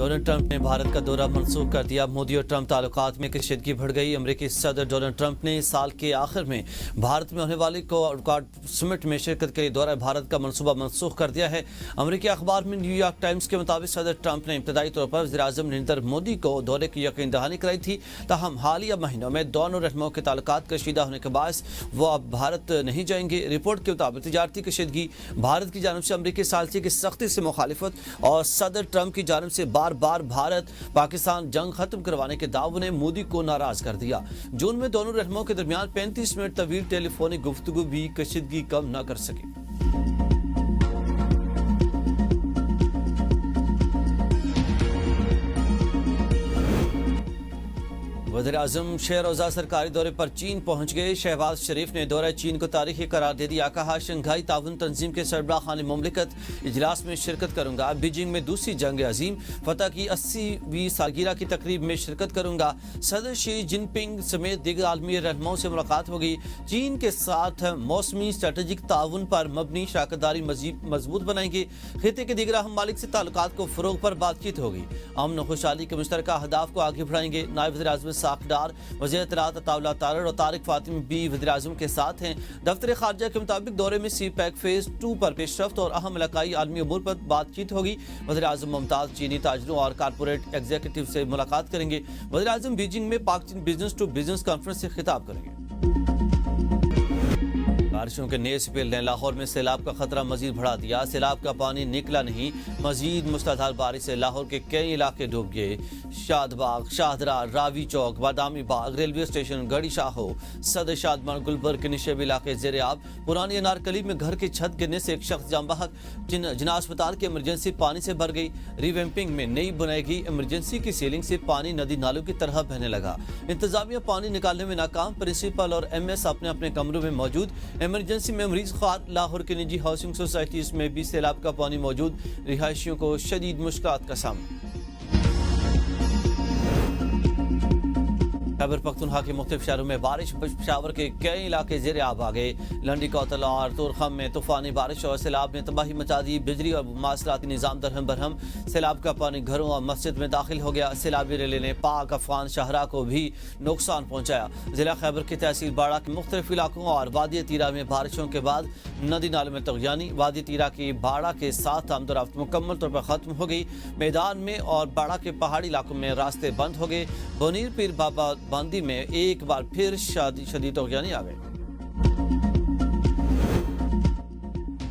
Donald Trump نے بھارت کا دورہ منسوخ کر دیا۔ مودی اور ٹرمپ تعلقات میں کشیدگی بڑھ گئی۔ امریکی صدر ڈونلڈ ٹرمپ نے سال کے آخر میں بھارت میں ہونے والی کوارڈ سمٹ میں شرکت کے لیے دورہ بھارت کا منصوبہ منسوخ کر دیا ہے۔ امریکی اخبار میں نیو یارک ٹائمز کے مطابق صدر ٹرمپ نے ابتدائی طور پر وزیراعظم نریندر مودی کو دورے کی یقین دہانی کرائی تھی، تاہم حالیہ مہینوں میں دونوں رہنماؤں کے تعلقات کشیدہ ہونے کے باعث وہ اب بھارت نہیں جائیں گے۔ رپورٹ کے مطابق تجارتی کشیدگی، بھارت کی جانب سے امریکی ثالثی کی سختی سے مخالفت اور صدر ٹرمپ کی جانب سے بار بار بھارت پاکستان جنگ ختم کروانے کے دعووں نے مودی کو ناراض کر دیا۔ جون میں دونوں رہنماؤں کے درمیان 35 منٹ طویل ٹیلی فونک گفتگو بھی کشیدگی کم نہ کر سکی۔ وزیراعظم شہ روزہ سرکاری دورے پر چین پہنچ گئے۔ شہباز شریف نے دورہ چین کو تاریخی قرار دے دیا، کہا شنگھائی تعاون تنظیم کے سربراہ خان مملکت اجلاس میں شرکت کروں گا، بیجنگ میں دوسری جنگ عظیم فتح کی 80ویں سالگرہ کی تقریب میں شرکت کروں گا۔ صدر شی جن پنگ سمیت دیگر عالمی رہنماؤں سے ملاقات ہوگی۔ چین کے ساتھ موسمی اسٹریٹجک تعاون پر مبنی شراکت داری مزید مضبوط بنائیں گے۔ خطے کے دیگر اہم ممالک سے تعلقات کو فروغ پر بات چیت ہوگی۔ امن و خوشحالی کے مشترکہ اہداف کو آگے بڑھائیں گے۔ نائب وزیر اعظم ساکھڈار، وزیر اطلاعات عطاءاللہ تارڑ اور طارق فاطمی بھی وزیر اعظم کے ساتھ ہیں۔ دفتر خارجہ کے مطابق دورے میں سی پیک فیز 2 پر پیش رفت اور اہم علاقائی عالمی امور پر بات چیت ہوگی۔ وزیر اعظم ممتاز چینی تاجروں اور کارپوریٹ ایگزیکٹو سے ملاقات کریں گے۔ وزیر اعظم بیجنگ میں پاک چین بزنس ٹو بزنس کانفرنس سے خطاب کریں گے۔ بارشوں کے نئے سپیل نے لاہور میں سیلاب کا خطرہ مزید بڑھا دیا۔ سیلاب کا پانی نکلا نہیں، مزید مستعار بارش سے لاہور کے کئی علاقے ڈوب گئے۔ شاد باغ، شاہدرہ، راوی چوک، بادامی باغ، ریلوے اسٹیشن، گڑھی شاہو، صدر شادمان، گلبرگ کے نشیبی علاقے زیر آب۔ پرانی انارکلی میں گھر کی چھت گرنے سے ایک شخص جاں بحق، جنا اسپتال کی ایمرجنسی پانی سے بھر گئی۔ ریویمپنگ میں نئی بنائی گئی ایمرجنسی کی سیلنگ سے پانی ندی نالوں کی طرح بہنے لگا۔ انتظامیہ پانی نکالنے میں ناکام، پرنسپل اور ایم ایس اپنے اپنے کمروں میں موجود۔ ایمرجنسی میں مریض خوار، لاہور کے نجی ہاؤسنگ سوسائٹیز میں بھی سیلاب کا پانی موجود، رہائشیوں کو شدید مشکلات کا سامنا۔ خیبر پختونخوا کے مختلف شہروں میں بارش، پشاور کے کئی علاقے زیر آب آ گئے۔ لنڈی کوتل اور تورخم میں طوفانی بارش اور سیلاب نے تباہی مچا دی، بجلی اور مواصلاتی نظام درہم برہم۔ سیلاب کا پانی گھروں اور مسجد میں داخل ہو گیا۔ سیلابی ریلے نے پاک افغان شاہراہ کو بھی نقصان پہنچایا۔ ضلع خیبر کی تحصیل باڑہ کے مختلف علاقوں اور وادی تیرا میں بارشوں کے بعد ندی نالوں میں طغیانی۔ وادی تیرا کی باڑہ کے ساتھ آمد و رفت مکمل طور پر ختم ہو گئی۔ میدان میں اور باڑہ کے پہاڑی علاقوں میں راستے بند ہو گئے۔ بونیر پیر بابا باندی میں ایک بار پھر شدید طغیانی آ گئی۔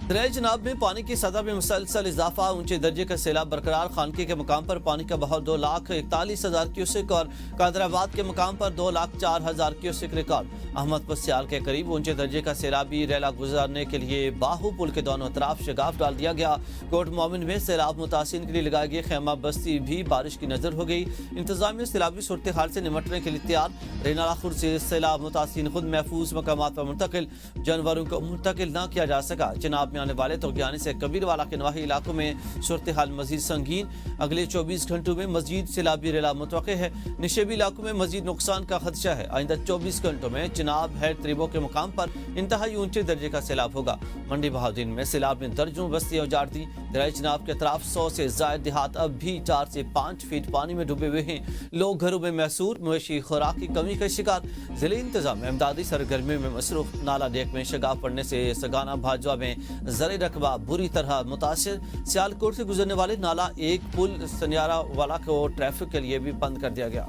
دریائے چناب میں پانی کی سطح میں مسلسل اضافہ، اونچے درجے کا سیلاب برقرار۔ خانقی کے مقام پر پانی کا بہاؤ 2,41,000 کیوسک اور قادرآباد کے مقام پر 2,04,000 کیوسک ریکارڈ۔ احمد پسیال کے قریب اونچے درجے کا سیلابی ریلا گزارنے کے لیے باہو پل کے دونوں اطراف شگاف ڈال دیا گیا۔ کوٹ مومن میں سیلاب متاثرین کے لیے لگائی گئی خیمہ بستی بھی بارش کی نظر ہو گئی۔ انتظامیہ سیلابی صورتحال سے نمٹنے کے لیے تیار۔ رینالہ خور سے سیلاب متاثرین خود محفوظ مقامات پر منتقل، جانوروں کو منتقل نہ کیا جا سکا۔ چناب میں آنے والے طغیانی سے کبیر والا کے نواحی علاقوں میں صورتحال مزید سنگین۔ اگلے 24 گھنٹوں میں مزید سیلابی ریلا متوقع ہے۔ نشیبی علاقوں میں مزید نقصان کا خدشہ ہے۔ آئندہ 24 گھنٹوں میں چناب ہیڈ تریبو کے مقام پر انتہائی اونچے درجے کا سیلاب ہوگا۔ منڈی بہاؤدین میں سیلاب نے درجنوں بستیاں اجاڑ دی۔ دریائے چناب کے اطراف 100 سے زائد دیہات اب بھی 4 سے 5 فٹ پانی میں ڈوبے ہوئے ہیں۔ لوگ گھروں میں محصور، مویشی خوراک کی کمی کا شکار۔ ضلع انتظامیہ امدادی سرگرمیوں میں مصروف۔ نالا ڈیک میں شگاف پڑنے سے سگانا بھاجوا میں زر رقبہ بری طرح متاثر۔ سیالکوٹ سے گزرنے والے نالا ایک پل سنیارہ والا کو ٹریفک کے لیے بھی بند کر دیا گیا۔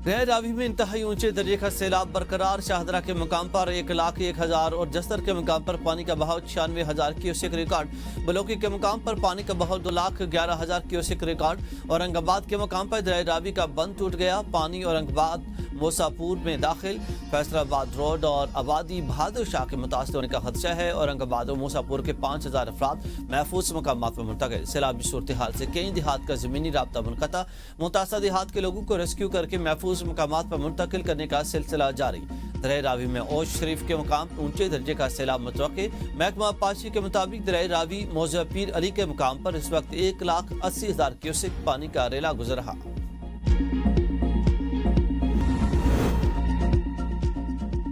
دریائے راوی میں انتہائی اونچے درجے کا سیلاب برقرار۔ شاہدرہ کے مقام پر 1,01,000 اور جسر کے مقام پر پانی کا بہاؤ 96,000 کیوسک ریکارڈ۔ بلوکی کے مقام پر پانی کا بہاؤ 2,11,000 کیوسک ریکارڈ۔ اورنگ آباد کے مقام پر دریائے راوی کا بند ٹوٹ گیا۔ پانی اورنگ آباد موسا پور میں داخل۔ فیصل آباد روڈ اور آبادی بہادر شاہ کے متاثر ہونے کا خدشہ ہے۔ اورنگ آباد اور موسا پور کے 5,000 افراد محفوظ مقامات پر منتقل۔ سیلابی صورتحال سے کئی دیہات کا زمینی رابطہ منقطع۔ متاثرہ دیہات کے لوگوں کو ریسکیو کر کے محفوظ مقامات پر منتقل کرنے کا سلسلہ جاری۔ دریائے راوی میں اوش شریف کے مقام اونچے درجے کا سیلاب متوقع۔ محکمہ پاشی کے مطابق دریائے راوی موضع پیر علی کے مقام پر اس وقت 1,80,000 کیوسک پانی کا ریلا گزر رہا۔